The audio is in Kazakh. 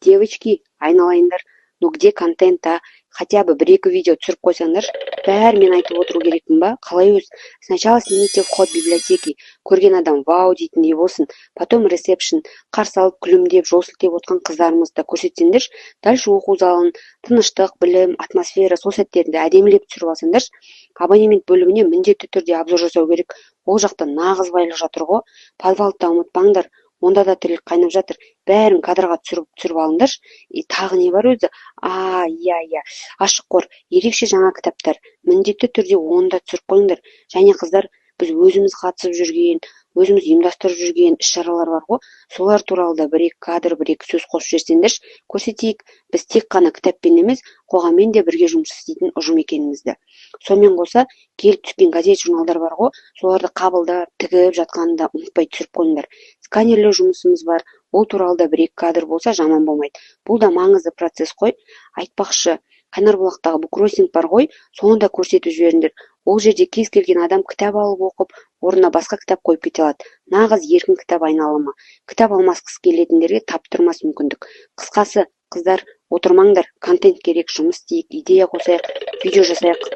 девочки, айналайындар, ну где контент, а? Хотя бы бір-екі видео түсіріп қойсаңдар, бәрі мен айтып отыру керекпін ба? Қалай өз? Сначала снимите вход библиотеки, көрген адам вау дейтіндей болсын, потом ресепшн, қарсы алып күлімдеп, жол сілтеп отқан қыздарымызды көрсетсеңдерші, дальше оқу залын, тыныштық, білім, атмосфера, сол сәттерді әдемілеп түсіріп алсаңдаршы. Абонемент бөлігіне міндетті түрде обзор жасау керек. Ол жақта нағыз байлық жатыр ғой. Подвалды ұмытпаңдар. Онда да тірлік қайнап жатыр. Бәрін кадрға түсіріп алыңдаршы. Тағы не бар өзі? Иә. Ашық қор, ерекше жаңа кітаптар. Міндетті түрде оны да түсіріп қойыңдар. Және қыздар, біз өзіміз қатысып жүрген, өзіміз ұйымдастырып жүрген іс-шаралар бар ғой. Солар туралы да бір-екі кадр, бір-екі сөз қосып жіберсеңдерші, көрсетейік. Біз тек қана кітаппен емес, қоғаммен де бірге жұмыс істейтін ұжым екенімізді. Сонымен қоса, келіп түскен газет журналдар бар ғой, соларды қабылдап, тігіп жатқанын да ұмытпай түсіріп қойыңдар. Сканерлеу жұмысымыз бар, ол туралы да бір-екі кадр болса жаман болмайды. Бұл да маңызды процесс қой. Айтпақшы, Қайнарбұлақтағы буккроссинг бар ғой, соны да көрсетіп жіберіңдер. Ол жерде кез келген адам кітап алып оқып, орнына басқа кітап қойып кете алады. Нағыз еркін кітап айналымы. Кітап алмасқысы келетіндерге таптырмас мүмкіндік. Қысқасы, қыздар, отырмаңдар, контент керек, жұмыс істейік, идея қосайық, видео жасайық.